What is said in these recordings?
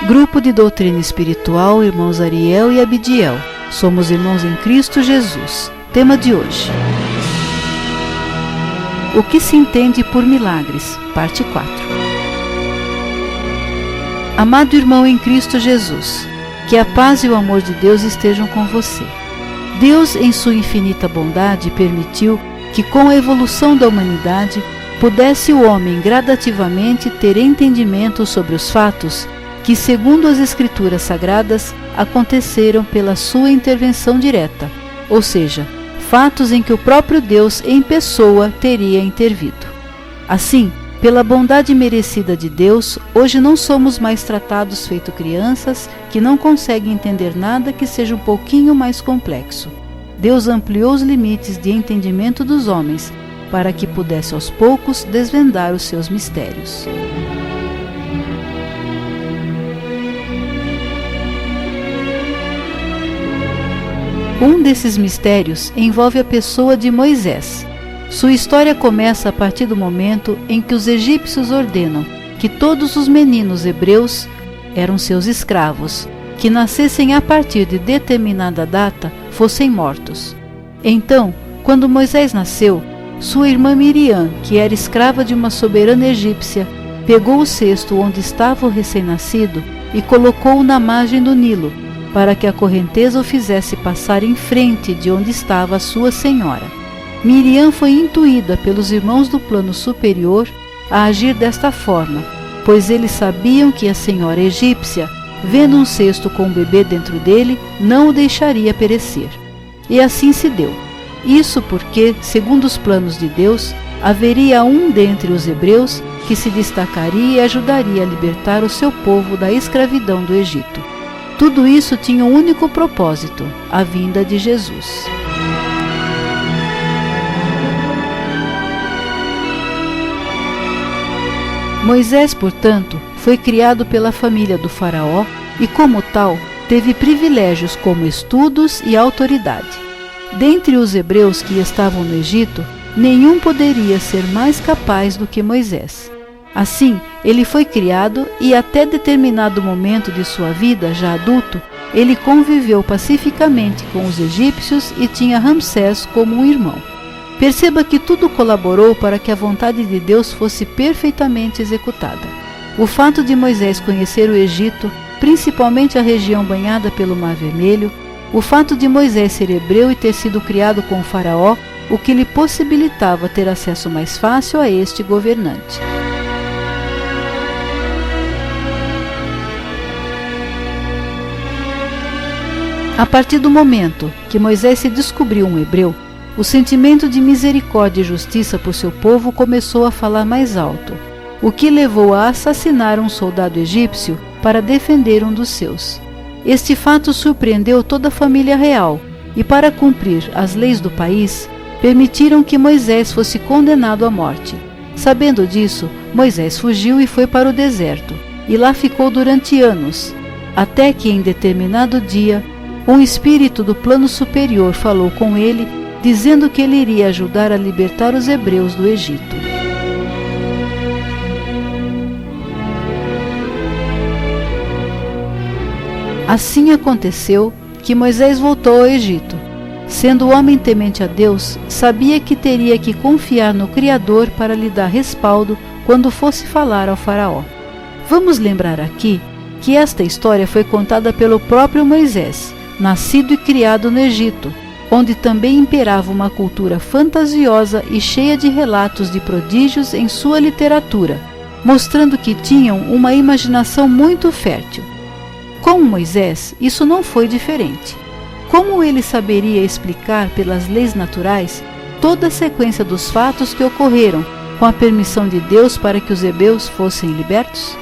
Grupo de Doutrina Espiritual, irmãos Ariel e Abidiel. Somos irmãos em Cristo Jesus. Tema de hoje: o que se entende por milagres, parte 4. Amado irmão em Cristo Jesus, que a paz e o amor de Deus estejam com você. Deus, em sua infinita bondade, permitiu que, com a evolução da humanidade, pudesse o homem gradativamente ter entendimento sobre os fatos que, segundo as Escrituras Sagradas, aconteceram pela sua intervenção direta, ou seja, fatos em que o próprio Deus em pessoa teria intervido. Assim, pela bondade merecida de Deus, hoje não somos mais tratados feito crianças que não conseguem entender nada que seja um pouquinho mais complexo. Deus ampliou os limites de entendimento dos homens para que pudesse aos poucos desvendar os seus mistérios. Um desses mistérios envolve a pessoa de Moisés. Sua história começa a partir do momento em que os egípcios ordenam que todos os meninos hebreus eram seus escravos, que nascessem a partir de determinada data, fossem mortos. Então, quando Moisés nasceu, sua irmã Miriam, que era escrava de uma soberana egípcia, pegou o cesto onde estava o recém-nascido e colocou-o na margem do Nilo, para que a correnteza o fizesse passar em frente de onde estava a sua senhora. Miriam foi intuída pelos irmãos do plano superior a agir desta forma, pois eles sabiam que a senhora egípcia, vendo um cesto com um bebê dentro dele, não o deixaria perecer. E assim se deu. Isso porque, segundo os planos de Deus, haveria um dentre os hebreus que se destacaria e ajudaria a libertar o seu povo da escravidão do Egito. Tudo isso tinha um único propósito: a vinda de Jesus. Moisés, portanto, foi criado pela família do faraó e, como tal, teve privilégios como estudos e autoridade. Dentre os hebreus que estavam no Egito, nenhum poderia ser mais capaz do que Moisés. Assim, ele foi criado e, até determinado momento de sua vida, já adulto, ele conviveu pacificamente com os egípcios e tinha Ramsés como um irmão. Perceba que tudo colaborou para que a vontade de Deus fosse perfeitamente executada. O fato de Moisés conhecer o Egito, principalmente a região banhada pelo Mar Vermelho, o fato de Moisés ser hebreu e ter sido criado com o faraó, o que lhe possibilitava ter acesso mais fácil a este governante. A partir do momento que Moisés se descobriu um hebreu, o sentimento de misericórdia e justiça por seu povo começou a falar mais alto, o que levou a assassinar um soldado egípcio para defender um dos seus. Este fato surpreendeu toda a família real e, para cumprir as leis do país, permitiram que Moisés fosse condenado à morte. Sabendo disso, Moisés fugiu e foi para o deserto, e lá ficou durante anos, até que em determinado dia, um espírito do plano superior falou com ele, dizendo que ele iria ajudar a libertar os hebreus do Egito. Assim aconteceu que Moisés voltou ao Egito. Sendo homem temente a Deus, sabia que teria que confiar no Criador para lhe dar respaldo quando fosse falar ao faraó. Vamos lembrar aqui que esta história foi contada pelo próprio Moisés, nascido e criado no Egito, onde também imperava uma cultura fantasiosa e cheia de relatos de prodígios em sua literatura, mostrando que tinham uma imaginação muito fértil. Com Moisés, isso não foi diferente. Como ele saberia explicar pelas leis naturais toda a sequência dos fatos que ocorreram com a permissão de Deus para que os hebreus fossem libertos?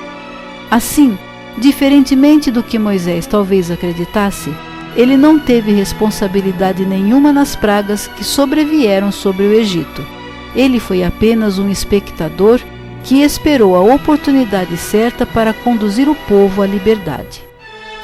Assim, diferentemente do que Moisés talvez acreditasse, ele não teve responsabilidade nenhuma nas pragas que sobrevieram sobre o Egito. Ele foi apenas um espectador que esperou a oportunidade certa para conduzir o povo à liberdade.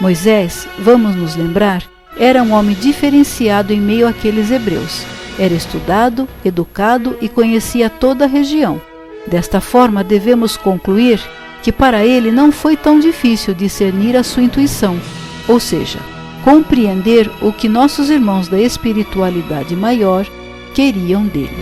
Moisés, vamos nos lembrar, era um homem diferenciado em meio àqueles hebreus. Era estudado, educado e conhecia toda a região. Desta forma, devemos concluir que para ele não foi tão difícil discernir a sua intuição, ou seja, compreender o que nossos irmãos da espiritualidade maior queriam dele.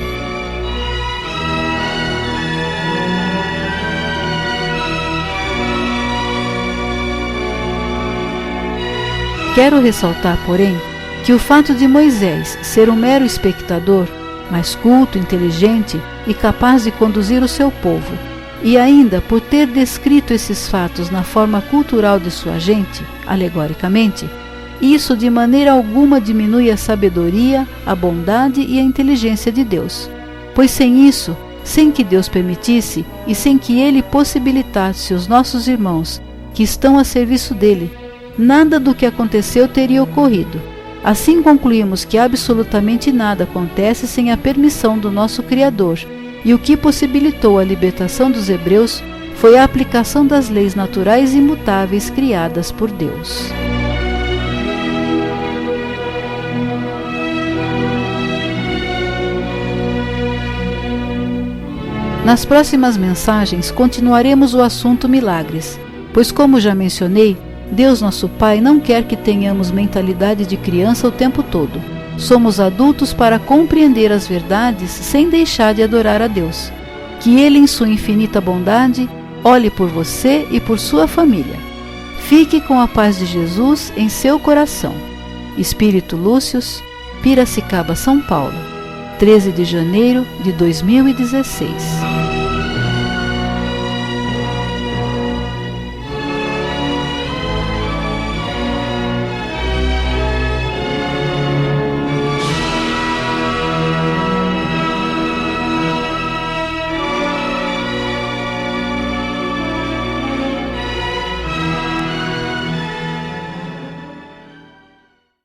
Quero ressaltar, porém, que o fato de Moisés ser um mero espectador, mas culto, inteligente e capaz de conduzir o seu povo, e ainda por ter descrito esses fatos na forma cultural de sua gente, alegoricamente, isso de maneira alguma diminui a sabedoria, a bondade e a inteligência de Deus. Pois sem isso, sem que Deus permitisse e sem que Ele possibilitasse os nossos irmãos que estão a serviço dele, nada do que aconteceu teria ocorrido. Assim concluímos que absolutamente nada acontece sem a permissão do nosso Criador, e o que possibilitou a libertação dos hebreus foi a aplicação das leis naturais e imutáveis criadas por Deus. Nas próximas mensagens continuaremos o assunto milagres, pois, como já mencionei, Deus nosso Pai não quer que tenhamos mentalidade de criança o tempo todo. Somos adultos para compreender as verdades sem deixar de adorar a Deus. Que Ele, em sua infinita bondade, olhe por você e por sua família. Fique com a paz de Jesus em seu coração. Espírito Lúcius, Piracicaba, São Paulo, 13 de janeiro de 2016.